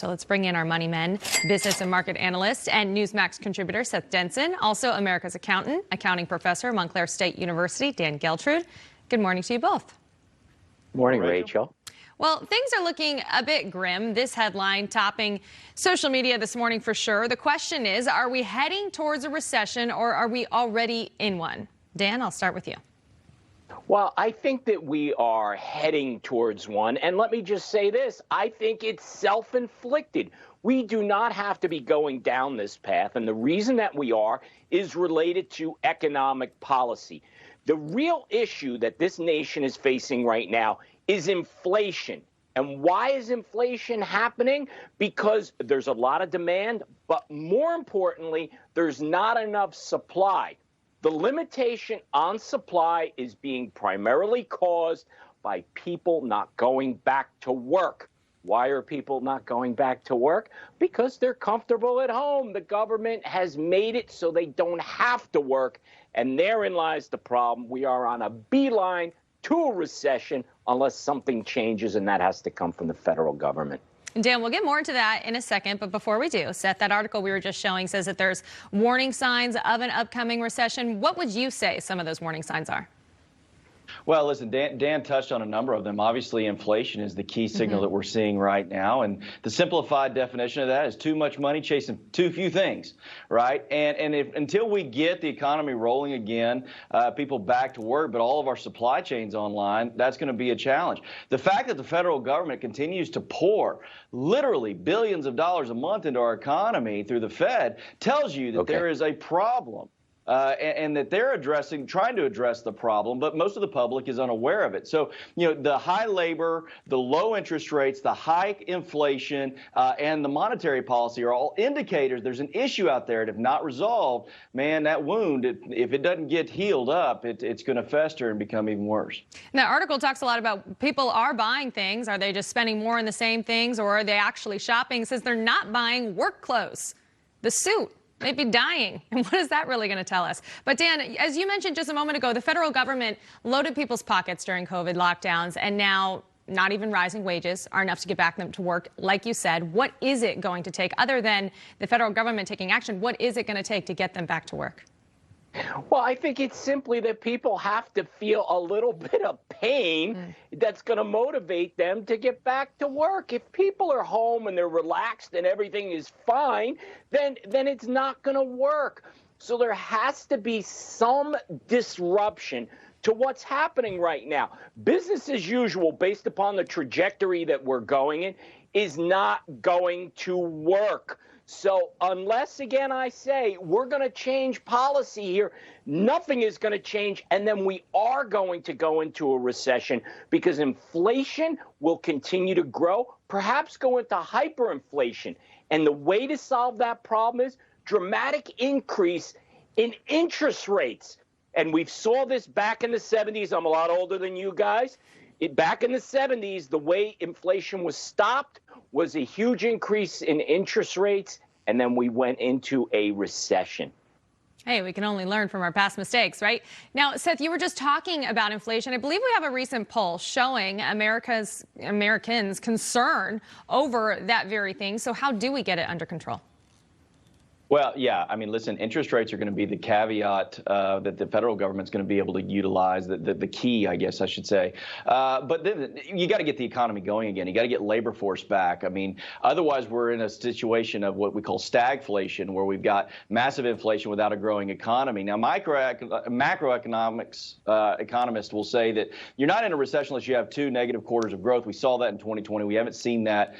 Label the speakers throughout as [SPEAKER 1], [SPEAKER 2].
[SPEAKER 1] So let's bring in our money men, business and market analyst and NewsMax contributor Seth Denson, also America's accountant, accounting professor, Montclair State University, Dan Geltrude. Good morning to you both.
[SPEAKER 2] Morning, Rachel.
[SPEAKER 1] Well, things are looking a bit grim. This headline topping social media this morning for sure. The question is, are we heading towards a recession or are we already in one? Dan, I'll start with you.
[SPEAKER 2] Well, I think that we are heading towards one. And let me just say this. I think it's self-inflicted. We do not have to be going down this path. And the reason that we are is related to economic policy. The real issue that this nation is facing right now is inflation. And why is inflation happening? Because there's a lot of demand, but more importantly, there's not enough supply. The limitation on supply is being primarily caused by people not going back to work. Why are people not going back to work? Because they're comfortable at home. The government has made it so they don't have to work. And therein lies the problem. We are on a beeline to a recession unless something changes, and that has to come from the federal government.
[SPEAKER 1] Dan, we'll get more into that in a second, but before we do, Seth, that article we were just showing says that there's warning signs of an upcoming recession. What would you say some of those warning signs are?
[SPEAKER 3] Well, listen, Dan touched on a number of them. Obviously, inflation is the key signal that we're seeing right now. And the simplified definition of that is too much money chasing too few things, right? And until we get the economy rolling again, people back to work, but all of our supply chains online, that's going to be a challenge. The fact that the federal government continues to pour literally billions of dollars a month into our economy through the Fed tells you that there is a problem. And that they're trying to address the problem, but most of the public is unaware of it. So, you know, the high labor, the low interest rates, the high inflation, and the monetary policy are all indicators there's an issue out there. And if not resolved, man, that wound, if it doesn't get healed up, it's going to fester and become even worse.
[SPEAKER 1] That article talks a lot about people are buying things. Are they just spending more on the same things, or are they actually shopping? It says they're not buying work clothes, the suit. They'd be dying. And what is that really going to tell us? But Dan, as you mentioned just a moment ago, the federal government loaded people's pockets during COVID lockdowns, and now not even rising wages are enough to get back them to work. Like you said, what is it going to take, other than the federal government taking action, what is it going to take to get them back to work?
[SPEAKER 2] Well, I think it's simply that people have to feel a little bit of pain that's going to motivate them to get back to work. If people are home and they're relaxed and everything is fine, then it's not going to work. So there has to be some disruption to what's happening right now. Business as usual, based upon the trajectory that we're going in, is not going to work. So unless, again, I say we're going to change policy here, nothing is going to change. And then we are going to go into a recession because inflation will continue to grow, perhaps go into hyperinflation. And the way to solve that problem is dramatic increase in interest rates. And we saw this back in the 70s. I'm a lot older than you guys. Back in the 70s, the way inflation was stopped was a huge increase in interest rates, and then we went into a recession.
[SPEAKER 1] Hey, we can only learn from our past mistakes, right? Now, Seth, you were just talking about inflation. I believe we have a recent poll showing Americans' concern over that very thing. So how do we get it under control?
[SPEAKER 3] Well, yeah, I mean, listen, interest rates are going to be the caveat that the federal government's going to be able to utilize, the key, I guess I should say. But then you got to get the economy going again. You got to get labor force back. I mean, otherwise we're in a situation of what we call stagflation, where we've got massive inflation without a growing economy. Now, macroeconomics economists will say that you're not in a recession unless you have 2 negative quarters of growth. We saw that in 2020. We haven't seen that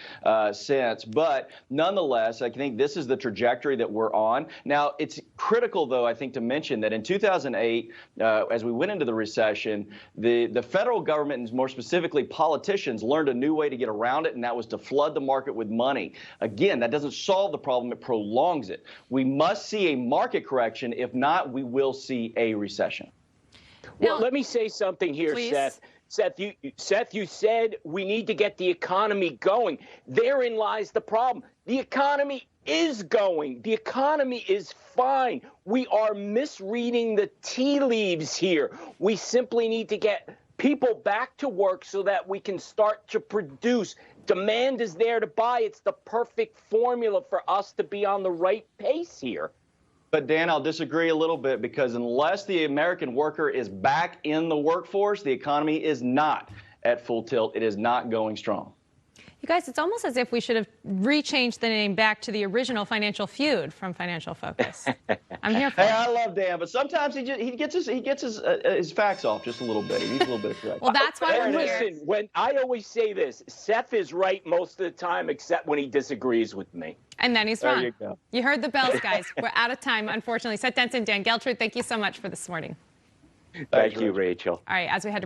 [SPEAKER 3] since. But nonetheless, I think this is the trajectory that we're on. Now, it's critical, though, I think, to mention that in 2008, as we went into the recession, the federal government, and more specifically politicians, learned a new way to get around it, and that was to flood the market with money. Again, that doesn't solve the problem. It prolongs it. We must see a market correction. If not, we will see a recession.
[SPEAKER 2] Well, let me say something here,
[SPEAKER 1] please.
[SPEAKER 2] Seth, you said we need to get the economy going. Therein lies the problem. The economy is going. The economy is fine. We are misreading the tea leaves here. We simply need to get people back to work so that we can start to produce. Demand is there to buy. It's the perfect formula for us to be on the right pace here.
[SPEAKER 3] But Dan, I'll disagree a little bit, because unless the American worker is back in the workforce, the economy is not at full tilt. It is not going strong.
[SPEAKER 1] You guys, it's almost as if we should have rechanged the name back to the original Financial Feud from Financial Focus. I'm here for
[SPEAKER 3] Hey,
[SPEAKER 1] it.
[SPEAKER 3] I love Dan, but sometimes he gets his facts off just a little bit. He needs a little bit of correction.
[SPEAKER 1] Well, that's why
[SPEAKER 2] Hey,
[SPEAKER 1] we're here.
[SPEAKER 2] listen, when I always say this, Seth is right most of the time, except when he disagrees with me.
[SPEAKER 1] And then he's
[SPEAKER 3] There
[SPEAKER 1] wrong.
[SPEAKER 3] you go.
[SPEAKER 1] You heard the bells, guys. We're out of time, unfortunately. Seth Denson, Dan Geltrude, thank you so much for this morning.
[SPEAKER 2] Thank you, Rachel.
[SPEAKER 1] All right, as we head to